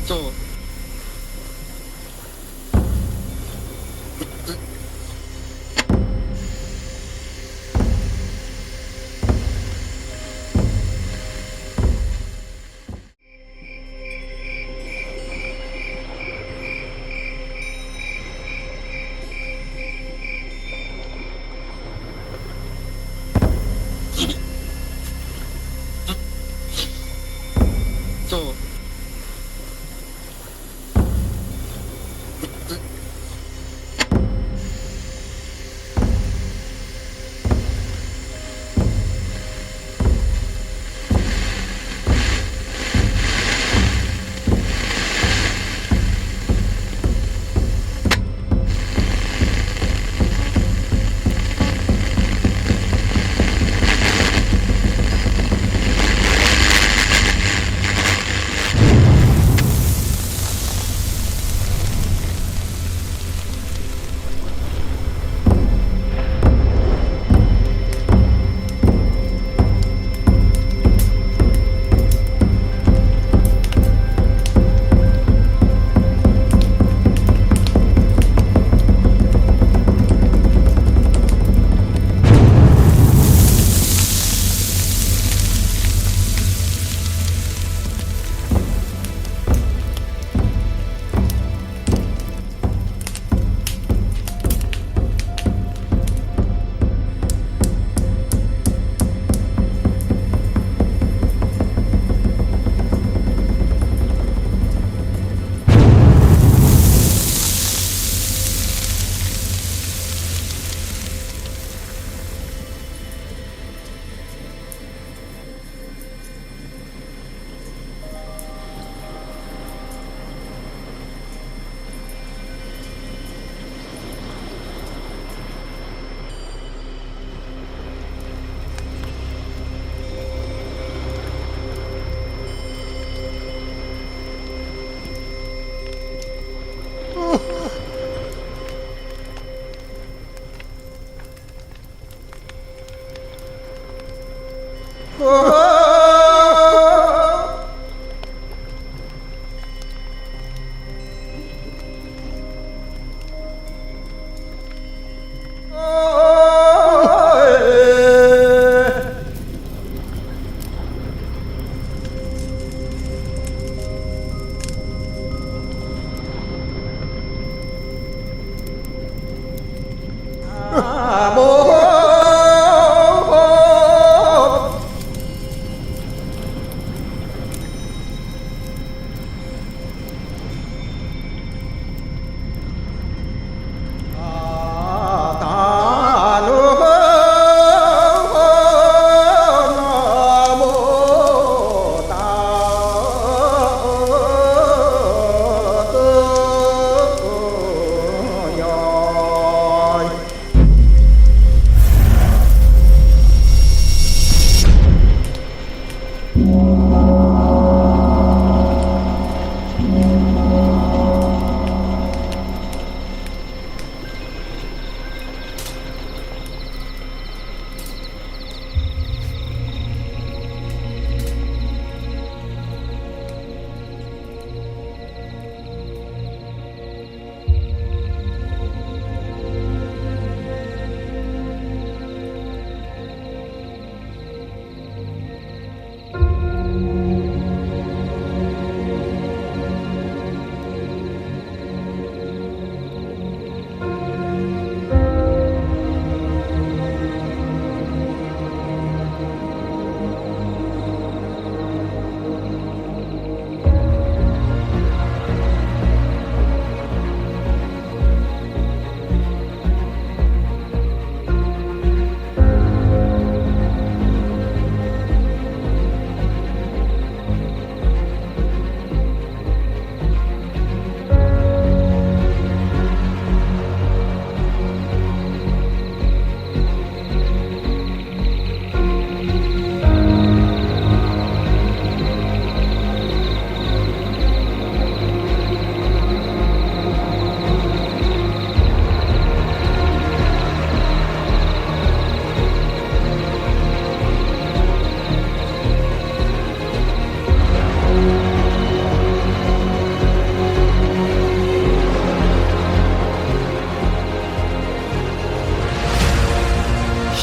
そうそう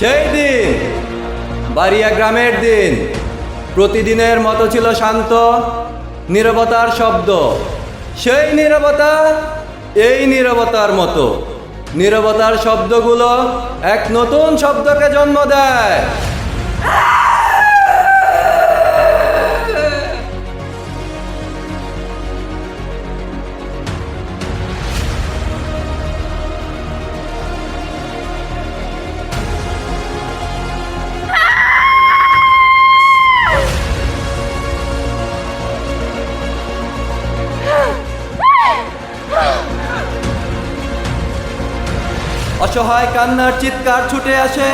সেই দিন বাড়িয়া গ্রামের দিন প্রতিদিনের মতো ছিল শান্ত, নীরবতার শব্দ। সেই নীরবতা এই নীরবতার মতো। নীরবতার শব্দগুলো এক নতুন শব্দকে জন্ম দেয়। অসহায় কান্নার চিৎকার ছুটে আসে,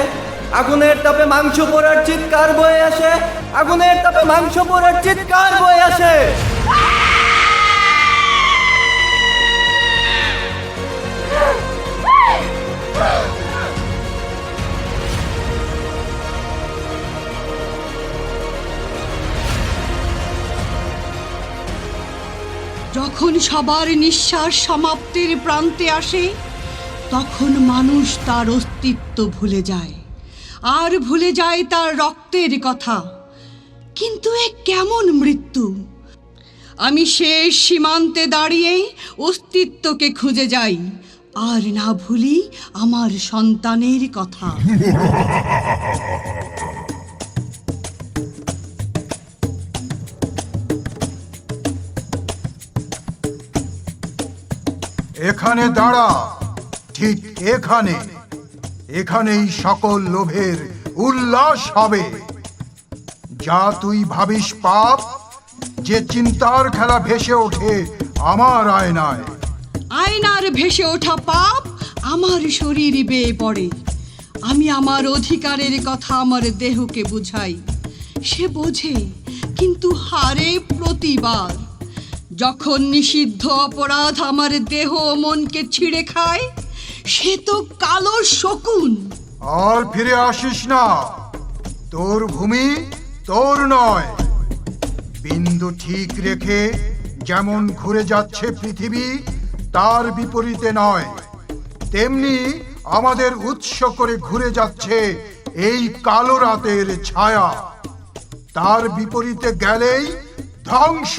আগুনের তাপে মাংস পোড়ার চিৎকার বয়ে আসে, আগুনের তাপে মাংস পোড়ার চিৎকার বয়ে আসে। যখন সবার নিঃশ্বাস সমাপ্তির প্রান্তে আসে, তখন মানুষ তার অস্তিত্ব ভুলে যায়, আর ভুলে যায় তার রক্তের কথা। কিন্তু এ কেমন মৃত্যু! আমি শেষ সীমান্তে দাঁড়িয়ে অস্তিত্বকে খুঁজে যাই, আর না ভুলি আমার সন্তানের কথা। এখানে দাঁড়া, ঠিক এখানে। এখানেই সকল লোভের উল্লাস হবে। যা তুই ভাবিস পাপ, যে চিন্তার খেলা ভেসে ওঠে আমার আয়নায়। আয়নার ভেসে ওঠা পাপ আমার শরীর বেয়ে পড়ে। আমি আমার অধিকারের কথা আমার দেহকে বুঝাই, সে বোঝে কিন্তু হারে প্রতিবার। যখন নিষিদ্ধ অপরাধ আমার দেহ ও মনকে ছিঁড়ে খায়, সে তো কালো শকুন। আর ফিরে আসিস না। তোর ভূমি তোর নয়। বিন্দু ঠিক রেখে যেমন ঘুরে যাচ্ছে পৃথিবী, তার বিপরীতে নয়, তেমনি আমাদের উৎস করে ঘুরে যাচ্ছে এই কালো রাতের ছায়া। তার বিপরীতে গেলেই ধ্বংস।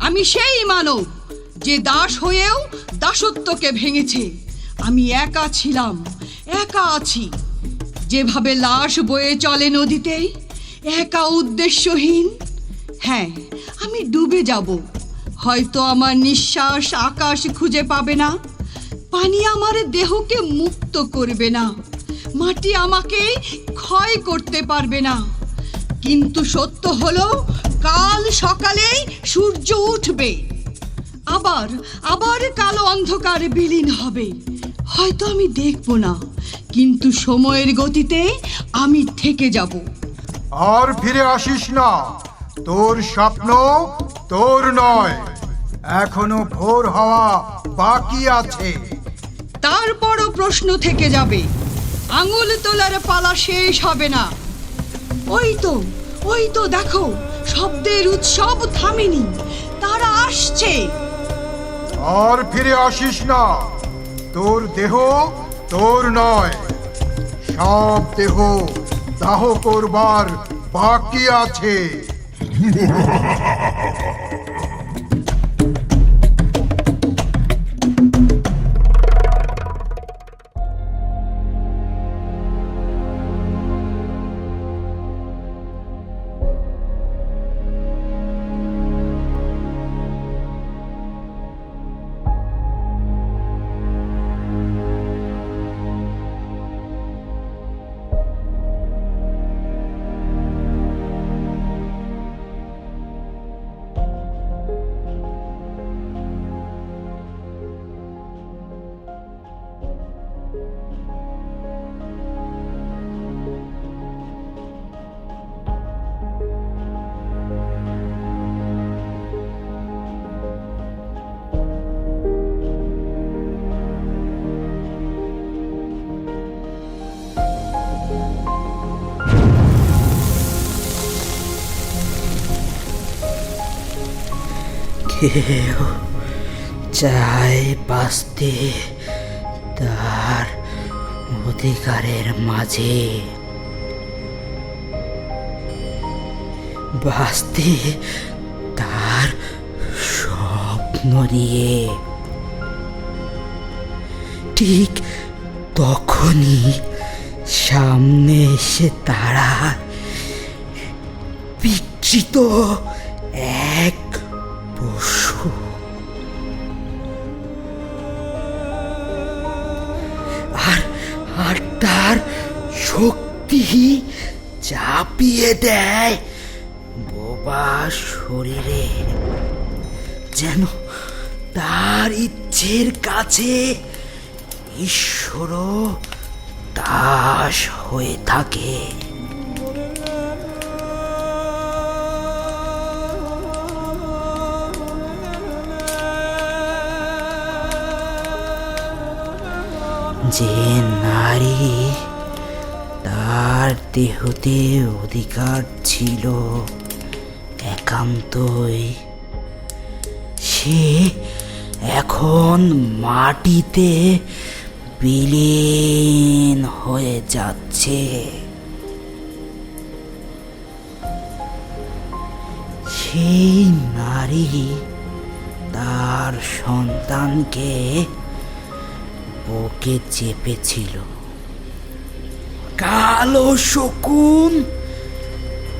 আমি সেই মানব যে দাস হয়েও দাসত্বকে ভেঙেছে। আমি একা ছিলাম, একা আছি। যেভাবে লাশ বয়ে চলে নদীতে, একা উদ্দেশ্যহীন। হ্যাঁ, আমি ডুবে যাব। হয়তো আমার নিঃশ্বাস আকাশ খুঁজে পাবে না, পানি আমার দেহকে মুক্ত করবে না, মাটি আমাকে ক্ষয় করতে পারবে না। কিন্তু সত্য হলো, কাল সকালেই সূর্য উঠবে, আবার আবার কালো অন্ধকার বিলীন হবে। হয়তো আমি দেখব না, কিন্তু সময়ের গতিতে আমি থেকে যাব। আর ফিরে আসিস না। তোর স্বপ্ন তোর নয়। এখনো ভোর হওয়া বাকি আছে। তারপরও প্রশ্ন থেকে যাবে, আঙুল তোলার পালা শেষ হবে না। ওই তো দেখো, শব্দের উৎসব থামেনি, তারা আসছে। আর ফিরে আসিস না। তোর দেহ তোর নয়। সব দেহ দাহ করবার বাকি আছে। কেউ চায় বাঁচতে, তার অধিকারের মাঝে বাঁচতে তার স্বপ্ন নিয়ে। ঠিক তখনই সামনে এসে দাঁড়ায় বিকৃত এক পশু। আর তার শক্তি চাপিয়ে দেয় বোবা শরীরে, যেন তার ইচ্ছের কাছে ঈশ্বরও দাস হয়ে থাকে। যে নারী তার দেহতে অধিকার ছিল একান্তই, সে এখন মাটিতে বিলীন হয়ে যাচ্ছে। সেই নারী তার সন্তানকে বুকে চেপেছিল। কালো শকুন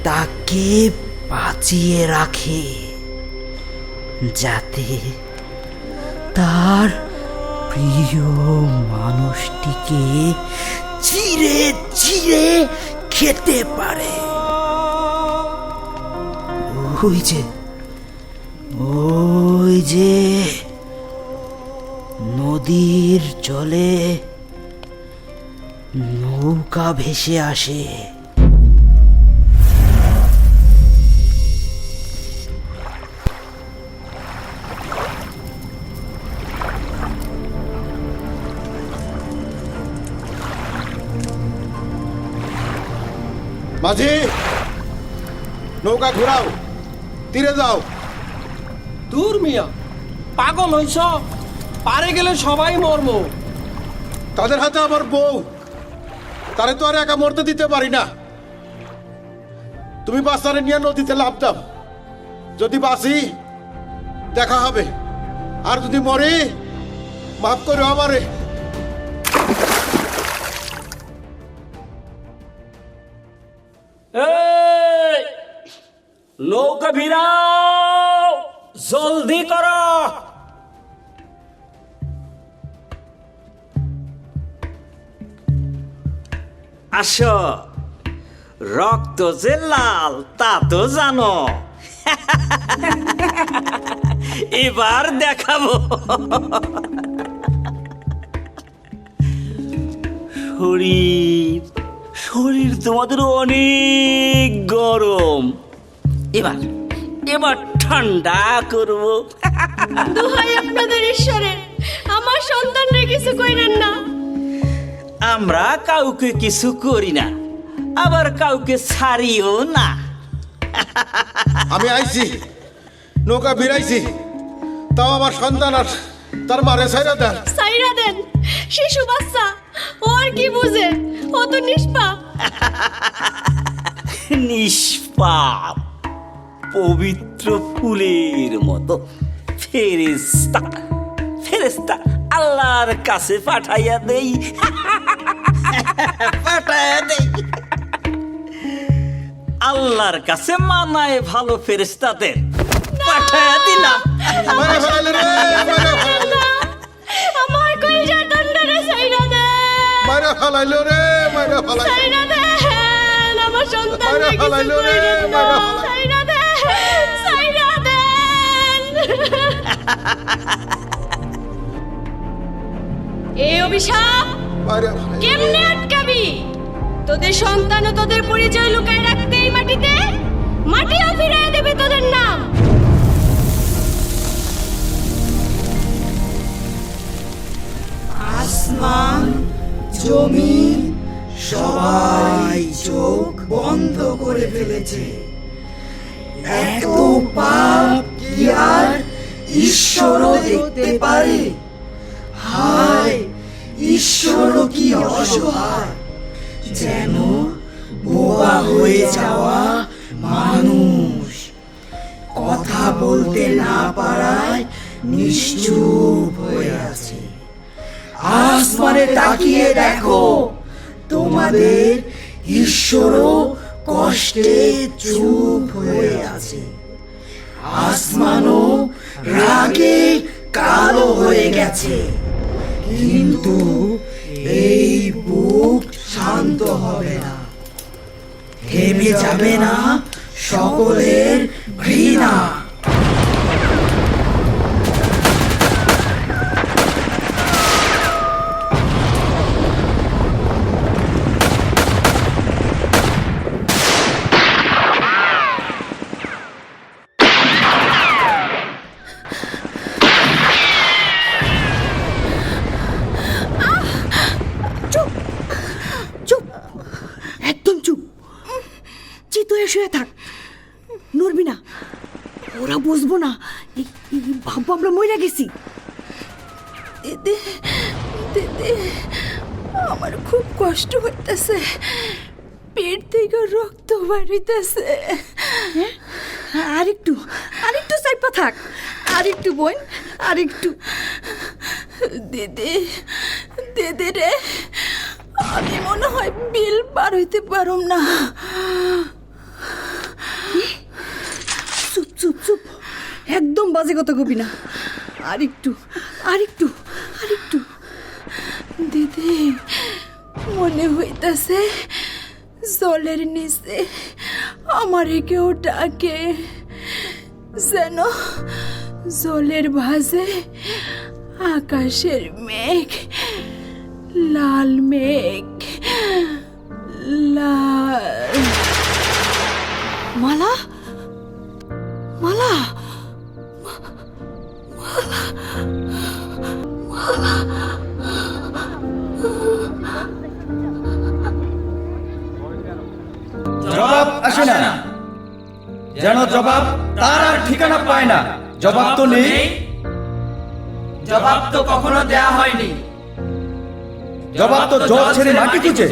তাকে বাঁচিয়ে রাখে, যাতে তার প্রিয় মানুষটিকে চিরে চিরে খেতে পারে। ওই যে নদীর জলে নৌকা ভেসে আসে। মাঝি, নৌকা ঘোরাও, তীরে যাও। দূর মিয়া, পাগল হইছ? পারে গেলে সবাই মরব। তাদের হাতে আমার বউ, তারে তো আর একা মরতে দিতে পারি না। তুমি বাচ্চারে নিয়ে নদীতে লাফ দাও। যদি বাঁচি দেখা হবে, আর যদি মরি মাফ করো আমারে। এই নৌকা ভিড়াও, জলদি করো। আসো, রক্ত যে লাল তা তো জানো। এবার দেখাবো। শরীর শরীর তোমাদের অনেক গরম, এবার এবার ঠান্ডা করবো। দোহাই আপনাদের ঈশ্বরের, আমার সন্তানরা কিছু কইরেন না। আমরা কাউকে কিছু করি না, আবার কাউকে ছাড়িও না। আমি আইছি, নৌকা ভিড়াইছি, তাও আমার সন্তান আর তার মারে ছাইরা দেন। সাইরা দেন, শিশু বাচ্চা, ওর কি বুঝে? ও তো নিষ্পাপ। নিষ্পাপ, পবিত্র ফুলের মতো ফেরেশতা। ফেরেশতা আল্লাহর কাছে পাঠাইয়া দেই, পাঠাইয়া দেই। আল্লাহর কাছে মানায় ভালো ফেরেশতাদের, পাঠাইয়া দিলাম। মারে ফেলাইলো রে, মারে ফেলাইলো। আমার কলিজার দন্ডরে সাইরা দেন। মারে ফেলাইলো রে, মারে ফেলাইলো। সাইরা দেন, আমার সন্তানরা মারে কিছু ফেলাইলো রে, কইরেন না। মারে ফেলাইলো। সাইরা দেন, সাইরা দেন। এই অভিশাপ মারে ফেলাইলো। কেমনে আটকাবি? তোদের সন্তান ও তোদের পরিচয় লুকায় রাখতে এই মাটিতে মাটিও ফিরিয়ে দেবে তোদের নাম। আসমান জমিন সবাই চোখ বন্ধ করে ফেলেছে। এত পাপ কি আর ঈশ্বরও দেখতে পারে? হায়, ঈশ্বরও কি অসহায়, যেন বোবা হয়ে যাওয়া মানুষ, কথা বলতে না পারায় নিশ্চুপ হয়ে আছে। আসমানে তাকিয়ে দেখো, তোমাদের ঈশ্বরও কষ্টে চুপ হয়ে আছে। আসমানও রাগে কালো হয়ে গেছে, কিন্তু এই বুক শান্ত হবে না, থেমে যাবে না সকলের ঘৃণা। চুপ, একদম চুপ, চিত হয়ে শুয়ে থাক, নড়বি না। ওরা বুঝবো না, ভাববো আমরা মরে গেছি। দিদি দিদি, আমার খুব কষ্ট হইতেছে, পেট থেকে রক্ত বাড়িতেছে। আরেকটু আরেকটু চাইপা থাক, আরেকটু বোন, আরেকটু। দিদি দিদি রে, আমি মনে হয় বিল পার হইতে পারুম না। চুপ চুপ চুপ, একদম বাজে কথা কবি না। আরেকটু আরেকটু আরেকটু। দিদি, মনে হইতাছে জলের নিচে আমারে কেউ ডাকে, যেন জলের ভাঁজে আকাশের মেঘ, লাল মেঘ, লাল। মালা, মালা, জবাব আসে না, যেন জবাব তার আর ঠিকানা পায় না। জবাব তো নেই, জবাব তো কখনো দেয়া হয়নি। জবাব তো জল ছেড়ে মাটি খুঁজে।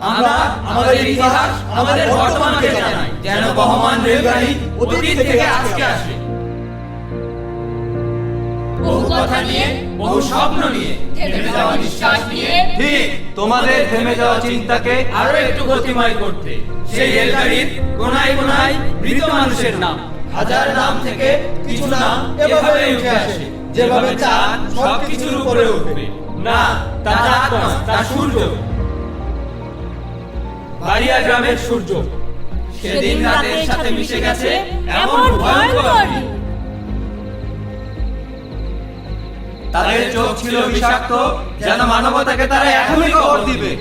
আমরা আমাদের ইতিহাস, আমাদের বর্তমানকে জানাই, যেন বহমান রেলগাড়ি অতীত থেকে আজকে আসে। বহু কথা নিয়ে, বহু স্বপ্ন নিয়ে, থেমে যাওয়া নিঃশ্বাস নিয়ে, ঠিক তোমাদের থেমে যাওয়া চিন্তাকে আরো একটু গতিময় করতে সেই রেলগাড়ির কোনায় কোনায় মৃত মানুষের নাম, হাজার নাম থেকে কিছু নাম এভাবে উঠে আসে, যেভাবে চাঁদ সবকিছুর উপরে উঠবে। না, তা চাঁদ নয়, তা সূর্য, বাড়িয়া গ্রামের সূর্য। সেদিন রাতের সাথে মিশে গেছে এমন ভয়ঙ্কর। তাদের চোখ ছিল বিষাক্ত, যেন মানবতাকে তারা এখনই কবর দিবে।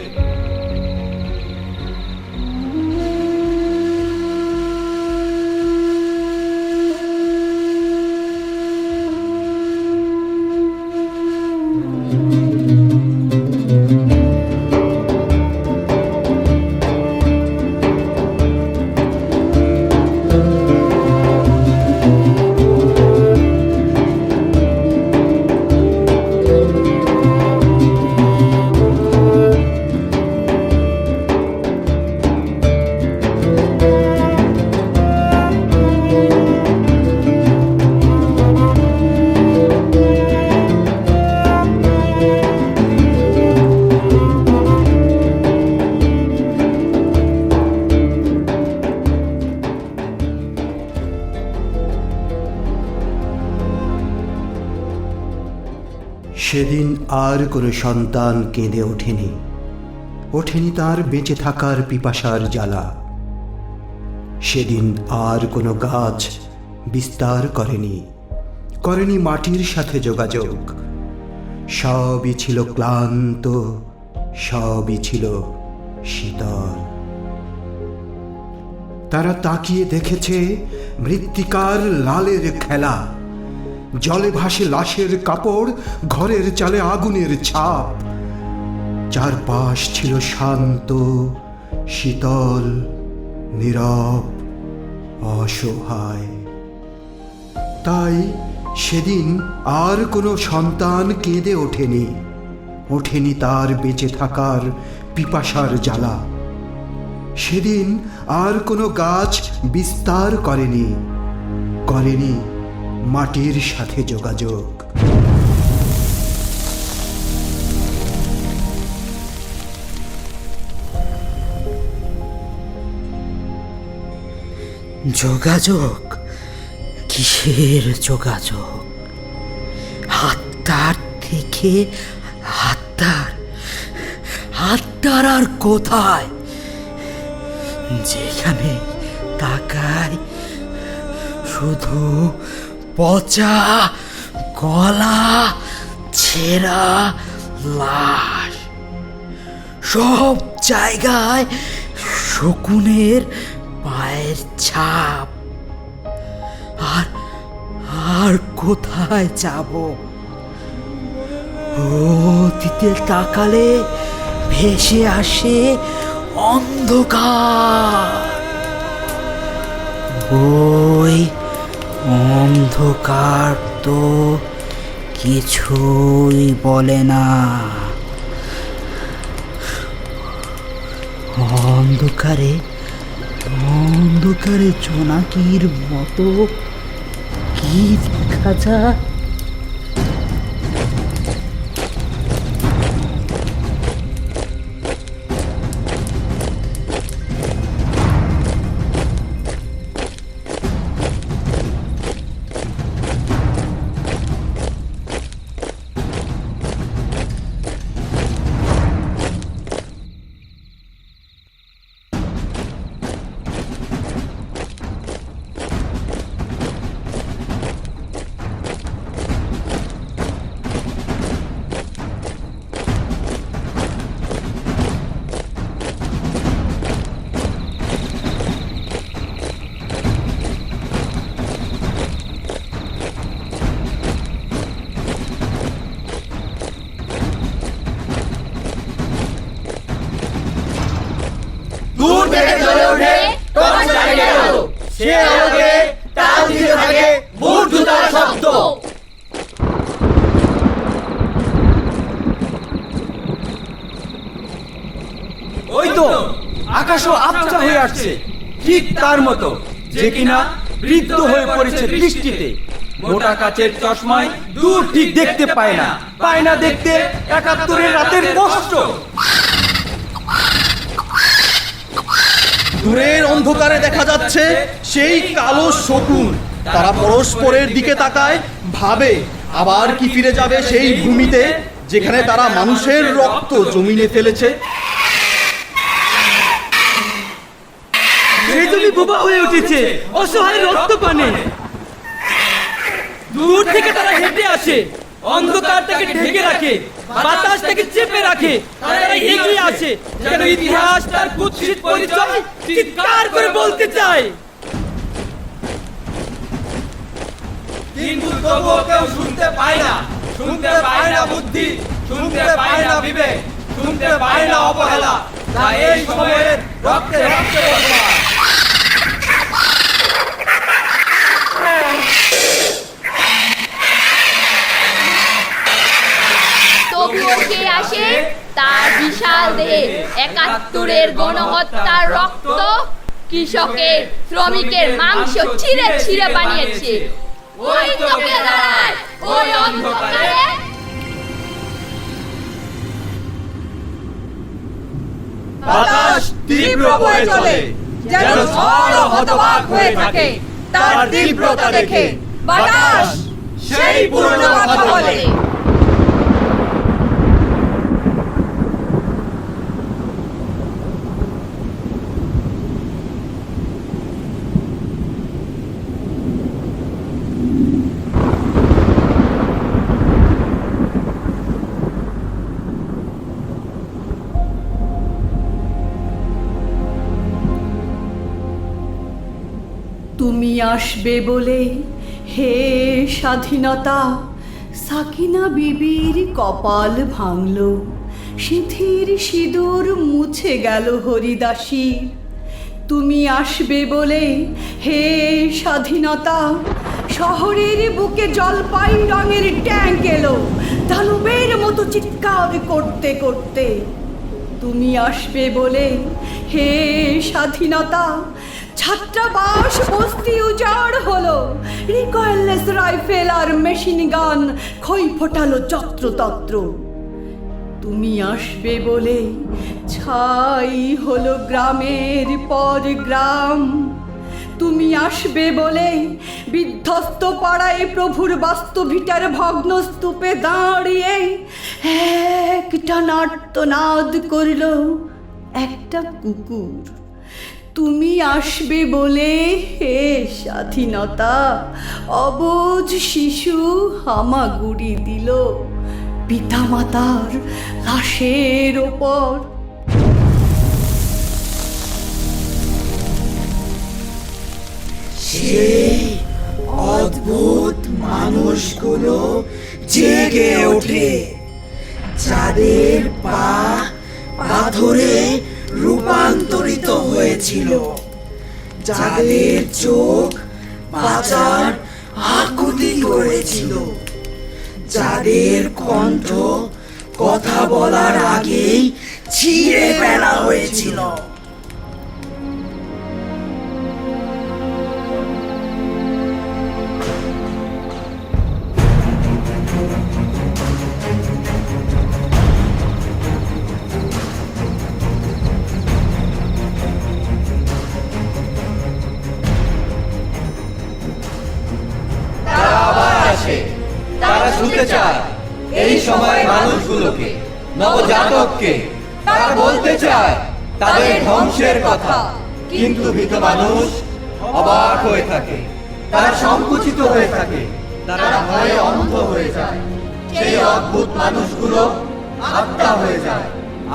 সেদিন আর কোনো সন্তান কেঁদে ওঠেনি, ওঠেনি তার বেঁচে থাকার পিপাসার জ্বালা। সেদিন আর কোনো গাছ বিস্তার করেনি, করেনি মাটির সাথে যোগাযোগ। সবই ছিল ক্লান্ত, সবই ছিল শীতল। তারা তাকিয়ে দেখেছে মৃত্তিকার লালের খেলা, জলে ভাসে লাশের কাপড়, ঘরের চালে আগুনের ছাপ। চারপাশ ছিল শান্ত, শীতল, নীরব, অসহায়। তাই সেদিন আর কোনো সন্তান কেঁদে ওঠেনি, ওঠেনি তার বেঁচে থাকার পিপাসার জ্বালা। সেদিন আর কোনো গাছ বিস্তার করেনি মাটির সাথে যোগাযোগ। যোগাযোগ? কিসের যোগাযোগ? আত্মার থেকে আত্মার আর কোথায়? যেখানে তাকাই শুধু পচা গলা, ছেঁড়া লাশ। সব জায়গায় শকুনের পায়ের ছাপ। আর কোথায় যাব? অতীতে তাকালে ভেসে আসে অন্ধকার। ওই অন্ধকার তো কিছুই বলে না। অন্ধকারে জোনাকির মতো কি দেখা যায়? সে আলোকে তাল দিতে থাকে বুট জুতার শব্দ। ওই তো আকাশও আবছা হয়ে আসছে, ঠিক তার মতো যে কিনা বৃদ্ধ হয়ে পড়েছে বৃষ্টিতে। মোটা কাচের চশমায় দূর ঠিক দেখতে পায় না দেখতে ৭১ রাতের কষ্ট। দূরের অন্ধকারে দেখা যাচ্ছে সেই কালো শকুন। তারা পরস্পরের দিকে তাকায়, ভাবে আবার কি ফিরে যাবে সেই ভূমিতে যেখানে তারা মানুষের রক্ত জমিনে ফেলেছে। সেই জমি বোবা হয়ে উঠেছে অসহায় রক্ত পানে। দূর থেকে তারা হেঁটে আসে, অন্ধকার তাকে ঢেকে রাখে, বাতাস তাকে চেপে রাখে। তারা এগিয়ে আসে যেন ইতিহাস তার কুৎসিত পরিচয় চিৎকার করে বলতে চায়। কিন্তু তবুও কেউ শুনতে পায় না বুদ্ধি, শুনতে পায় না বিবেক, শুনতে পায় না অবহেলা। তাই এই সময়ের রক্তে রক্তে বসবাস। তবুও কে আসে তার বিশাল দেহে ৭১ গণহত্যার রক্ত কৃষকের, শ্রমিকের মাংস ছিঁড়ে ছিঁড়ে বানিয়েছে। ওই তোকে দাঁড়ায়, ওই অন্ধকারে। বাতাস তীব্র বয়ে চলে, যেন ঝড় হতবাক হয়ে থাকে তার তীব্রতা দেখে। বাতাস সেই পুরনো কথা বলে। তুমি আসবে বলে হে স্বাধীনতা, সাকিনা বিবির কপাল ভাঙল, সিঁথির সিঁদুর মুছে গেল হরিদাসীর। তুমি আসবে বলে হে স্বাধীনতা, শহরের বুকে জলপাই রঙের ট্যাঙ্ক এলো, দানবের মতো চিৎকার করতে করতে। তুমি আসবে বলে হে স্বাধীনতা, ছাত্রাবাস বস্তি উজাড় হলো, রিকয়েললেস রাইফেল আর মেশিন গান খই ফোটালো যত্রতত্র। তুমি আসবে বলে ছাই হলো গ্রামের পর গ্রাম। তুমি আসবে বলে বিধ্বস্ত পাড়ায় প্রভুর বাস্তভিটার ভগ্ন স্তূপে দাঁড়িয়ে একটা নাট্যনাদ করল একটা কুকুর। তুমি আসবে বলে হে স্বাধীনতা, অবুঝ শিশু হামাগুড়ি দিল পিতামাতার লাশের ওপর। সেই অদ্ভুত মানুষগুলো জেগে ওঠে, যাদের পা পাথরে রূপান্তরিত হয়েছিল, যাদের চোখ বাঁচার আকুতি করেছিল, যাদের কণ্ঠ কথা বলার আগেই ছিঁড়ে ফেলা হয়েছিল। তারা শুনতে চায় এই সময় মানুষগুলোকে, নবজাতককে। তারা বলতে চায় তাদের ধ্বংসের কথা, কিন্তু ভীত মানুষ অবাক হয়ে থাকে, তারা সংকুচিত হয়ে থাকে, তারা ভয়ে অন্ধ হয়ে যায়। সেই অদ্ভুত মানুষগুলো আত্মা হয়ে যায়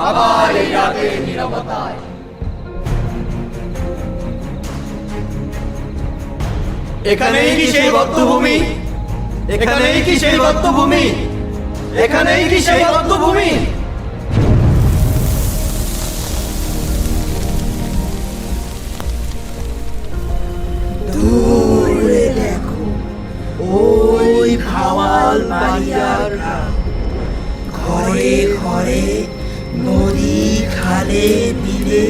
আবার এই রাতের নীরবতায়। এখানেই কি সেই বদ্ধভূমি? এখানেই কি সেই বদ্ধভূমি? এখানেই কি সেই বদ্ধভূমি? দূরে দেখো, ওই ভাওয়াল বাড়িয়ার গ্রাম। ঘরে ঘরে, নদী খালে বিলে,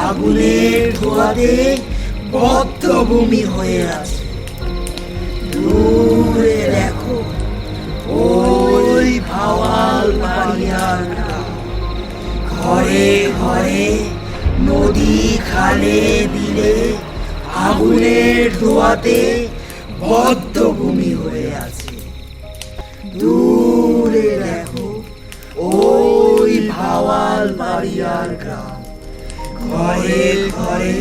আগুনের ধোঁয়াতে বদ্ধভূমি হয়ে আছে। দূরে দেখো, ওই ভাওয়াল বাড়িয়ার গ্রাম। ঘরে ঘরে, নদী খালে বিলে, আগুনের ধোঁয়াতে বদ্ধভূমি হয়ে আছে। দূরে দেখো, ওই ভাওয়াল বাড়িয়ার গ্রাম। ঘরে ঘরে,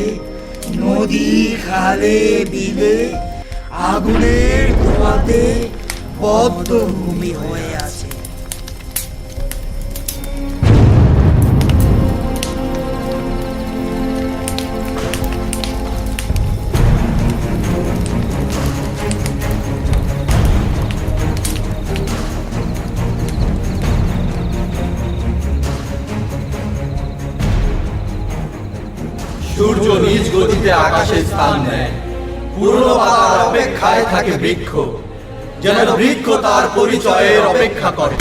নদী খালে বিলে, আগুনের ধোঁয়াতে বদ্ধভূমি হয়ে আছে। সূর্য নিজ গতিতে আকাশে স্থান নেয়, পুরনো পাতার অপেক্ষায় থাকে বৃক্ষ, যেন বৃক্ষ তার পরিচয়ের অপেক্ষা করে।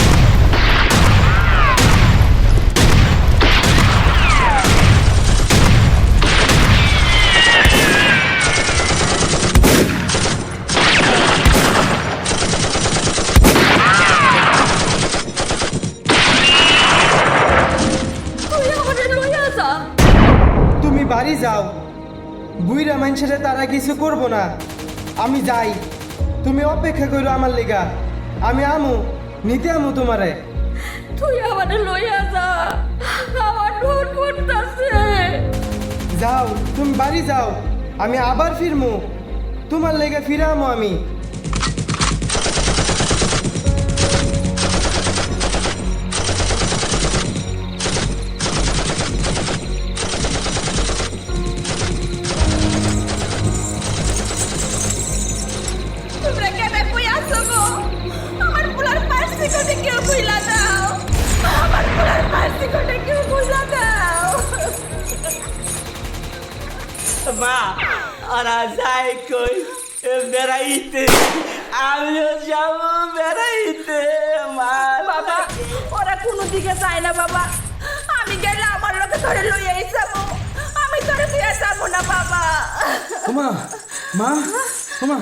তুমি বাড়ি যাও, বুইরা মানুষের তারা কিছু করবো না। আমি যাই, তুমি অপেক্ষা করো আমার লেগা। আমি আমু, নিতে আমু তোমারে। তুই আমারে লইয়া যা, আমার ঢোল করতেছে। যাও, তুমি বাড়ি যাও, আমি আবার ফিরমু, তোমার লেগে ফিরামু আমি। তোমরা কেন কই আসো গো? আমার পোলার পার্সি কোটে কেউ কইলা দাও, আমার পোলার পার্সি কোটে কেউ কইলা দাও। মা, ওরা যায় কই বেড়াইতে? আমিও যাব বেড়াইতে মা। বাবা ওরা কোনো দিকে যায় না বাবা, আমি গেলে আমার লোকে ধরে লইয়াই যাবো, আমি ধরে দিয়ে যাবো না বাবা। মা মা মা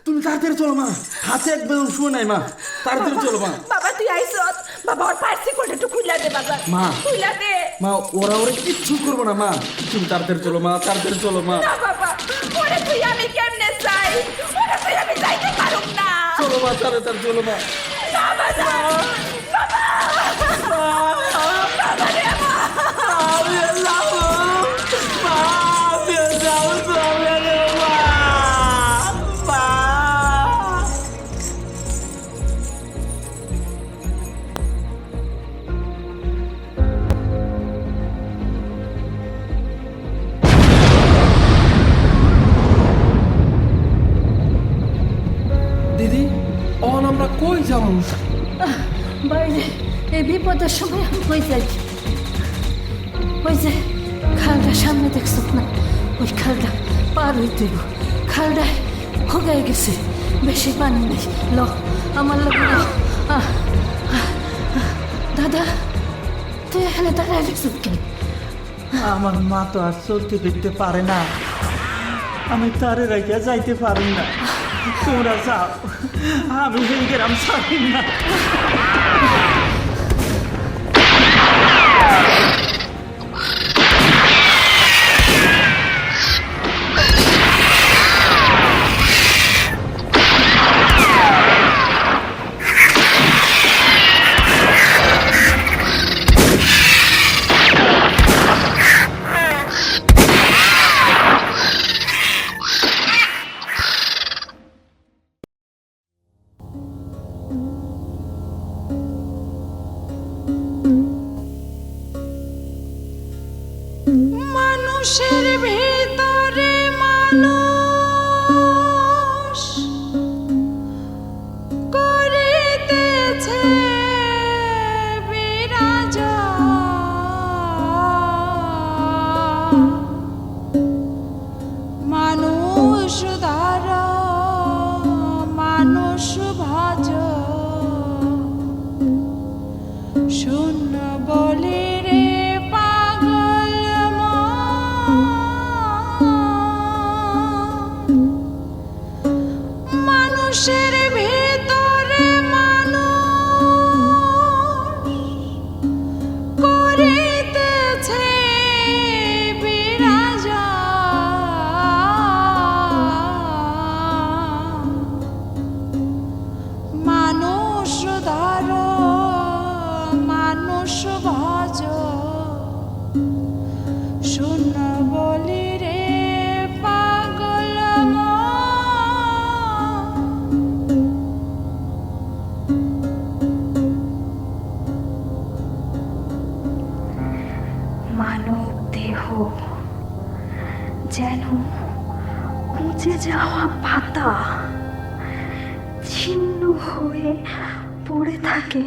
তুমি তাড়াতাড়ি চলো মা, হাতে একদম শুয়ে নাই মা, তাড়াতাড়ি চলো মা। বাবা তুই আইসত, বাবা ওর পার্সি কোটা একটু খুইলা দে বাবা, মা খুইলা দে। মা ওরা কিচ্ছু করবো না মা, তুমি তাড়াতাড়ি চলো মা, তাড়াতাড়ি চলো মা। না বাবা ওরে তুই আমি কেমনে যাই, ওরে তুই আমি যাইতে পারুম না। চলো মা, তাড়াতাড়ি চলো মা। না বাবা, বাবা বাবা রে মা, আমিও যাব মা, আমিও যাব তবে রে মা। মা দিদি অন আমরা কই যাবো? বাইরে এই বিপদের সময় আমি কই যাই? ওই যে খালটা সামনে দেখছ না, ওই খালটা পার হইতে হইব। খালটায় ভোগাই গেছে, বেশি পানি নেই। ল আমার লাগে ল। দাদা তুই এখানে দাঁড়ায় দেখছ কেন? আমার মা তো আর চলতে ফিরতে পারে না, আমি তারে রেখে যাইতে পারি না। তোমরা যাও, আমি এই গ্রাম ছাড়ি না। মানুষের ভিতরে মানুষ করিতেছে বিরাজ, মানুষ ধার মানুষ ভজ, শূন্য বলে রে মানুষের ভিতরে মানুষ করিতেছে বিরাজ, মানুষ ধর মানুষ ভজ, শূন্য বলি রে পাগল মানব দেহ যেন কুঁচে যাওয়া পাতা, ছিন্ন হয়ে পড়ে থাকে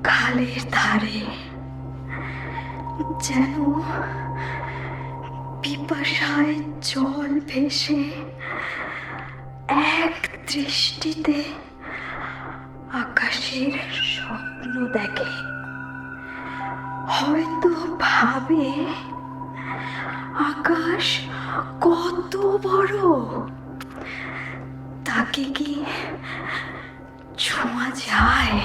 খালের ধারে, যেন পিপাসায় জল ভেসে এক দৃষ্টিতে আকাশের স্বপ্ন দেখে। হয়তো ভাবে আকাশ কত বড়, তাকে কি ছোঁয়া যায়?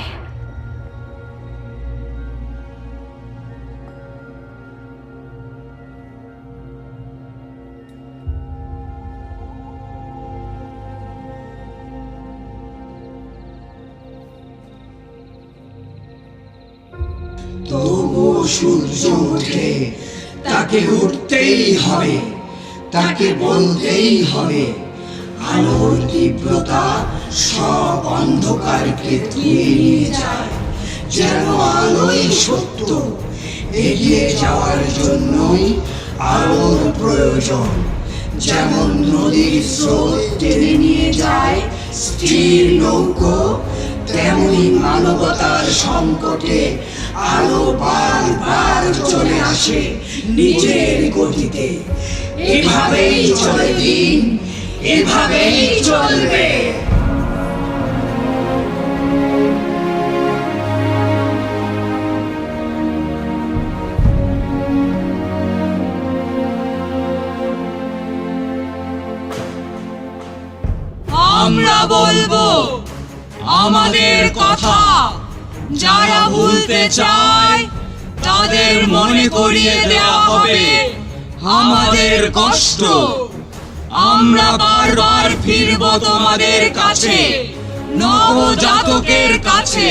তবুও সূর্য ওঠে, তাকে উঠতেই হবে, তাকে বলতেই হবে। আলোর তীব্রতা সব অন্ধকারকে ধুয়ে নিয়ে যায়, যেন আলোই সত্য। এগিয়ে যাওয়ার জন্যই আলোর প্রয়োজন। যেমন নদীর স্রোত টেনে নিয়ে যায় স্থির নৌকো, তেমনি মানবতার সংকটে আলো বারবার চলে আসে নিজের গতিতে। এভাবেই চলে দিন, এভাবেই চলবে। আমরা বলবো আমাদের কথা, যারা ভুলতে চায় তাদের মনে করিয়ে দেওয়া হবে আমাদের কষ্ট। আমরা বারবার ফিরব তোমাদের কাছে, নবজাতকের কাছে।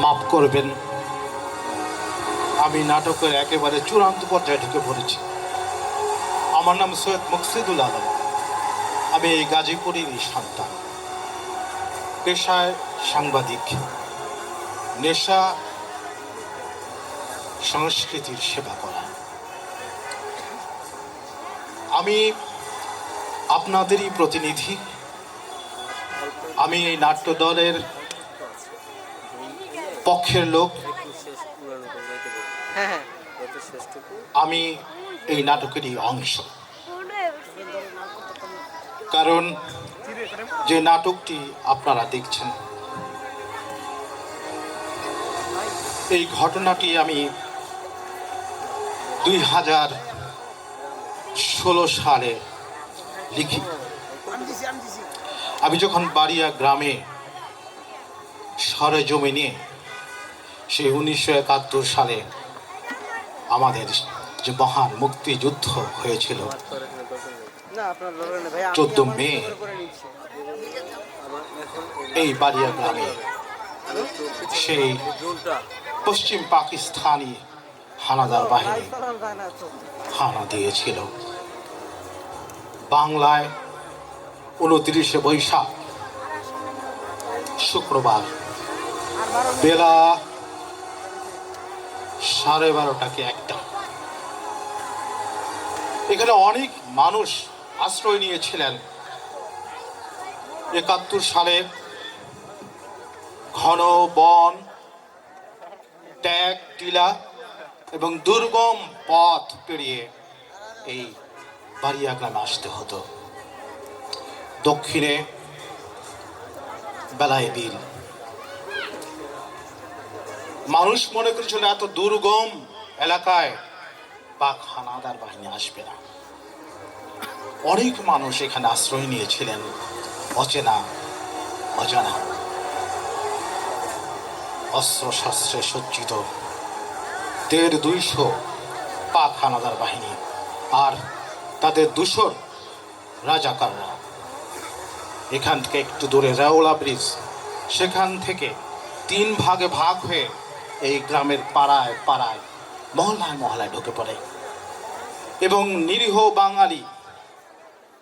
মাফ করবেন, আমি নাটকের একেবারে চূড়ান্ত পর্যায়ে ঢুকে পড়েছি। আমার নাম সৈয়দ মুকসিদুল আলম, আমি এই গাজীপুরেরই সন্তান। পেশায় সাংবাদিক, নেশা সংস্কৃতির সেবা করা। আমি আপনাদেরই প্রতিনিধি। আমি এই নাট্য দলের পক্ষের লোক। আমি এই নাটকেরই অংশ। কারণ যে নাটকটি আপনারা দেখছেন, এই ঘটনাটি আমি 2016 সালে লিখি। আমি যখন বাড়িয়া গ্রামে সরেজমিনে সেই 1971 সালে আমাদের যে মহান মুক্তিযুদ্ধ হয়েছিল 14 মে, এই বাড়িয়া গ্রামে সেই পশ্চিম পাকিস্তানি হানাদার বাহিনী হানা দিয়েছিল। বাংলায় 29 বৈশাখ শুক্রবার বেলা 12:30 এখানে অনেক মানুষ আশ্রয় নিয়েছিলেন। 71 সালে ঘন বন, ট্যাগ, টিলা এবং দুর্গম পথ পেরিয়ে এই বাড়িয়া গ্রামে আসতে হতো। দক্ষিণে বেলায় বিল। মানুষ মনে করেছিল এত দুর্গম এলাকায় পাক হানাদার বাহিনী আসবে না। অনেক মানুষ এখানে আশ্রয় নিয়েছিলেন, অচেনা অজানা অস্ত্র শস্ত্রে সজ্জিত 150-200 পাক হানাদার বাহিনী আর তাদের 200 রাজাকাররা। এখান থেকে একটু দূরে রেওলা ব্রিজ, সেখান থেকে 3 ভাগে ভাগ হয়ে এই গ্রামের পাড়ায় পাড়ায়, মহল্লায় মহল্লায় ঢুকে পড়ে এবং নিরীহ বাঙালি,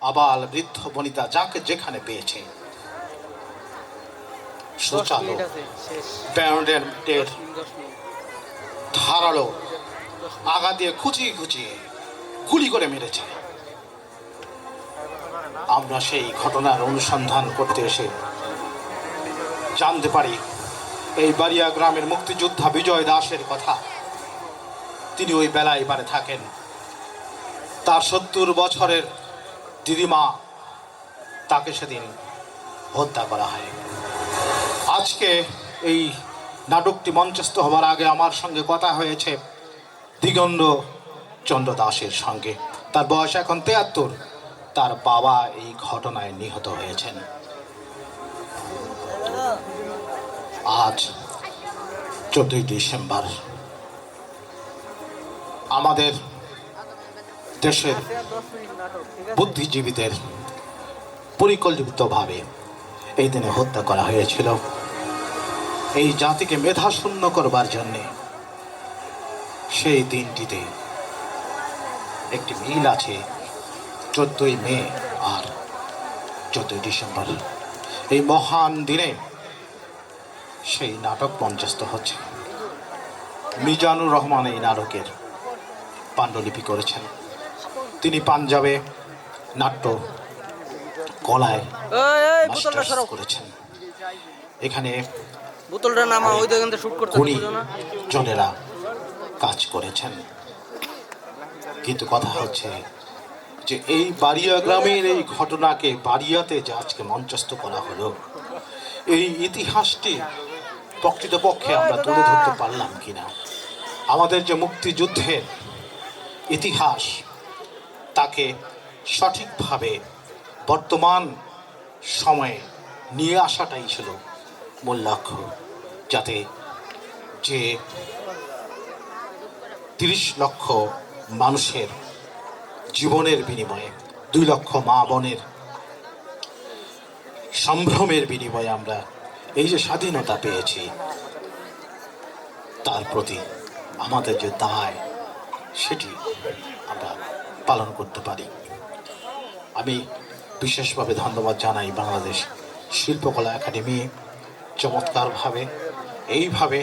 আবাল বৃদ্ধ বনিতা যাকে যেখানে পেয়েছে সুচালো ব্যান্ডের ধারালো আগা দিয়ে খুঁচিয়ে খুঁচিয়ে গুলি করে মেরেছে। আমরা সেই ঘটনার অনুসন্ধান করতে এসে জানতে পারি এই বাড়িয়া গ্রামের মুক্তিযোদ্ধা বিজয় দাসের কথা। তিনি ওই বেলায় এবারে থাকেন। তার 70 বছরের দিদিমা, তাকে সেদিন হত্যা করা হয়। আজকে এই নাটকটি মঞ্চস্থ হবার আগে আমার সঙ্গে কথা হয়েছে দিগন্ত চন্দ্র দাসের সঙ্গে। তার বয়স এখন 73। তার বাবা এই ঘটনায় নিহত হয়েছেন। আজ 14 ডিসেম্বর আমাদের দেশের বুদ্ধিজীবীদের পরিকল্পিতভাবে এই দিনে হত্যা করা হয়েছিল এই জাতিকে মেধাশূন্য করবার জন্যে। সেই দিনটিতে একটি মিল আছে 14 মে আর 14 ডিসেম্বর। এই মহান দিনে সেই নাটক মঞ্চস্থ হচ্ছে। মিজানুর রহমান এই নাটকের পাণ্ডুলিপি করেছেন। তিনি পাঞ্জাবে নাট্য কলায় মাস্টার্স করেছেন। এখানে গুণী জনেরা কাজ করেছেন। কিন্তু কথা হচ্ছে যে এই বাড়িয়া গ্রামের এই ঘটনাকে বাড়িয়াতে যে আজকে মঞ্চস্থ করা হলো, এই ইতিহাসটি প্রকৃতপক্ষে আমরা তুলে ধরতে পারলাম কিনা? আমাদের যে মুক্তিযুদ্ধের ইতিহাস তাকে সঠিকভাবে বর্তমান সময়ে নিয়ে আসাটাই ছিল মূল লক্ষ্য, যাতে যে 30 লক্ষ মানুষের জীবনের বিনিময়ে 2 লক্ষ মা বোনের সম্ভ্রমের বিনিময়ে আমরা এই যে স্বাধীনতা পেয়েছি, তার প্রতি আমাদের যে দায় সেটি আমরা পালন করতে পারি। আমি বিশেষভাবে ধন্যবাদ জানাই বাংলাদেশ শিল্পকলা একাডেমি, চমৎকারভাবে এইভাবে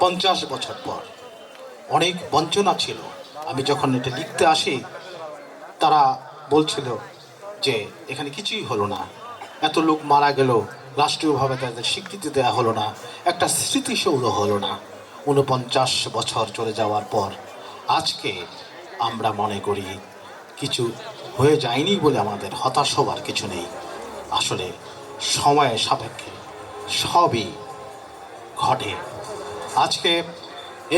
50 বছর পর। অনেক বঞ্চনা ছিল। আমি যখন এটা লিখতে আসি তারা বলছিল যে এখানে কিছুই হলো না, এত লোক মারা গেল, রাষ্ট্রীয়ভাবে তাদের স্বীকৃতি দেওয়া হলো না, একটা স্মৃতিসৌধ হলো না। 49 বছর চলে যাওয়ার পর আজকে আমরা মনে করি কিছু হয়ে যায়নি বলে আমাদের হতাশ হবার কিছু নেই। আসলে সময়ের সাপেক্ষে সবই ঘটে। আজকে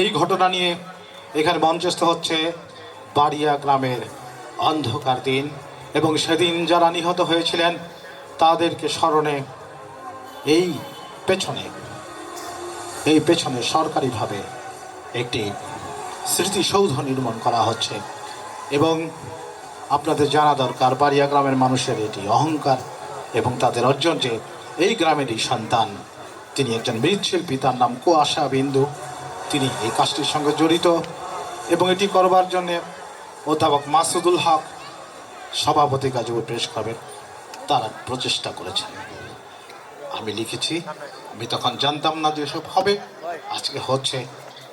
এই ঘটনা নিয়ে এখানে মঞ্চস্থ হচ্ছে বাড়িয়া গ্রামের অন্ধকার দিন, এবং সেদিন যারা নিহত হয়েছিলেন তাদেরকে স্মরণে এই পেছনে সরকারিভাবে একটি স্মৃতিসৌধ নির্মাণ করা হচ্ছে। এবং আপনাদের জানা দরকার, বাড়িয়া গ্রামের মানুষের এটি অহংকার এবং তাদের অর্জন যে এই গ্রামেরই সন্তান। তিনি একজন মৃৎশিল্পী, তার নাম কুয়াশা বিন্দু। তিনি এই কাজটির সঙ্গে জড়িত এবং এটি করবার জন্যে অধ্যাপক মাসুদুল হক সভাপতি গাজীপুর প্রেস ক্লাবের তারা প্রচেষ্টা করেছেন। আমি লিখেছি, আমি তখন জানতাম না যে এসব হবে, আজকে হচ্ছে।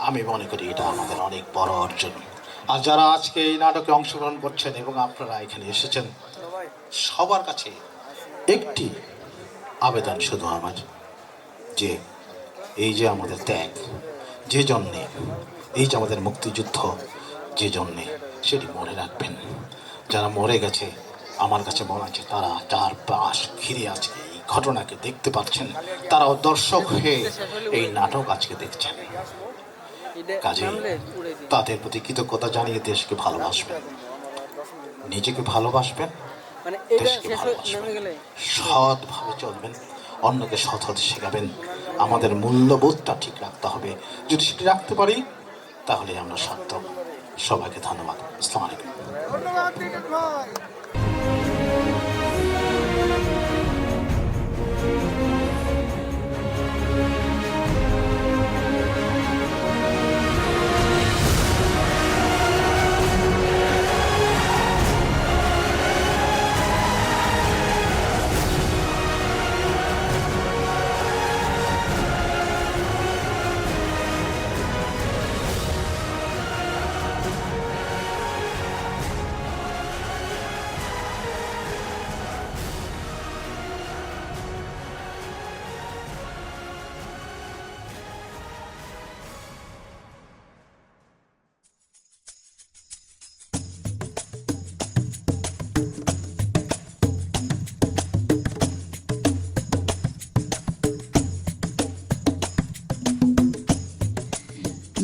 আমি মনে করি এটা আমাদের অনেক বড় অর্জন। আর যারা আজকে এই নাটকে অংশগ্রহণ করছেন এবং আপনারা এখানে এসেছেন, সবার কাছে একটি আবেদন শুধু আমার, যে এই যে আমাদের ত্যাগ, যে জন্যে এই যে আমাদের মুক্তিযুদ্ধ, যে জন্যে, সেটি মনে রাখবেন। যারা মরে গেছে, আমার কাছে মনে আছে তারা চারপাশ ঘিরে আজকে এই ঘটনাকে দেখতে পাচ্ছেন, তারাও দর্শক হয়ে এই নাটক আজকে দেখছেন। কাজে তাদের প্রতি কৃতজ্ঞতা জানিয়ে দেশকে ভালোবাসবেন, নিজেকে ভালোবাসবেন, দেশকে ভালোবাসবেন, সৎভাবে চলবেন, অন্যকে সৎ হতে শেখাবেন। আমাদের মূল্যবোধটা ঠিক রাখতে হবে। যদি সেটি রাখতে পারি তাহলে আমরা সার্থক। সবাইকে ধন্যবাদ। আসসালামু আলাইকুম।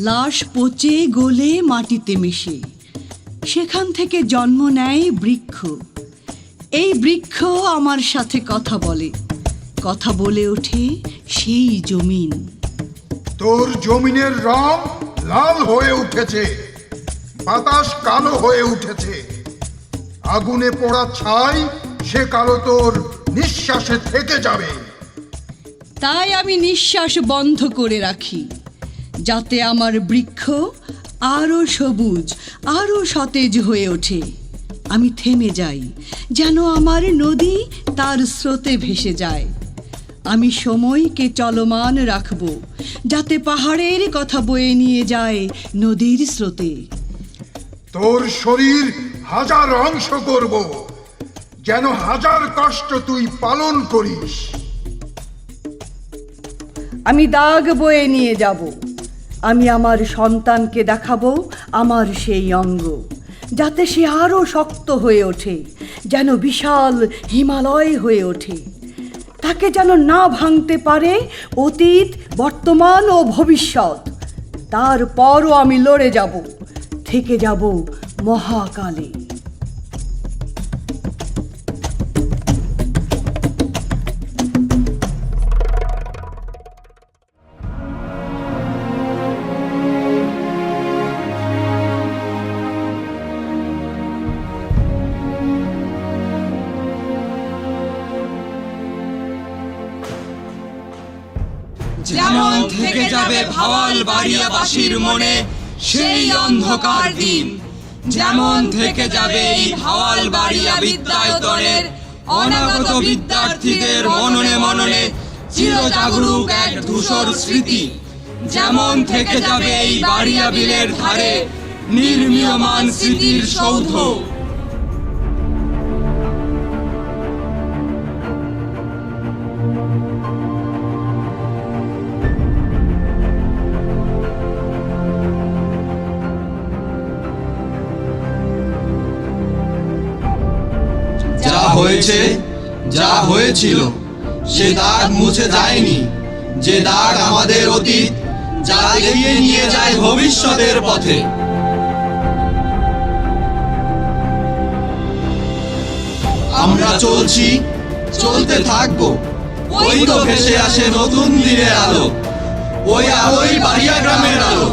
লাশ পচে গলে মাটিতে মিশে সেখান থেকে জন্ম নেয় বৃক্ষ। এই বৃক্ষ আমার সাথে কথা বলে, কথা বলে ওঠে সেই জমিন। তোর জমিনের রং লাল হয়ে উঠেছে, বাতাস কালো হয়ে উঠেছে, আগুনে পোড়া ছাই সে কালো তোর নিঃশ্বাসে থেকে যাবে। তাই আমি নিঃশ্বাস বন্ধ করে রাখি, যাতে আমার বৃক্ষ আরো সবুজ, আরো সতেজ হয়ে ওঠে। আমি থেমে যাই, যেন আমার নদী তার স্রোতে ভেসে যায়। আমি সময়কে চলমান রাখব, যাতে পাহাড়ের কথা বয়ে নিয়ে যায় নদীর স্রোতে। তোর শরীর হাজার অংশ করব, যেন হাজার কষ্ট তুই পালন করিস। আমি দাগ বয়ে নিয়ে যাব। আমি আমার সন্তানকে দেখাবো আমার সেই অঙ্গ, যাতে সে আরো শক্ত হয়ে ওঠে, যেন বিশাল হিমালয় হয়ে ওঠে। তাকে যেন না ভাঙতে পারে অতীত, বর্তমান ও ভবিষ্যৎ। তারপরও আমি লড়ে যাব, থেকে যাব মহাকালে। যেমন থেকে যাবে ভাওয়াল বাড়িয়াবাসীর মনে সেই অন্ধকার দিন, যেমন থেকে যাবে এই ভাওয়াল বাড়িয়া বিদ্যায়তনের অনাগত বিদ্যার্থীদের মননে মননে চিরজাগরুক এক ধূসর স্মৃতি, যেমন থেকে যাবে এই বাড়িয়া বিলের ধারে নির্মীয়মান স্মৃতির সৌধ। যা হয়েছে, যা হয়েছিল, সে দাগ মুছে যায়নি। যে দাগ আমাদের অতীত, যা এগিয়ে নিয়ে যায় ভবিষ্যতের পথে। আমরা চলছি, চলতে থাকবো। ওই তো ভেসে আসে নতুন দিনের আলো, ওই আলোই বাড়িয়া গ্রামের আলো।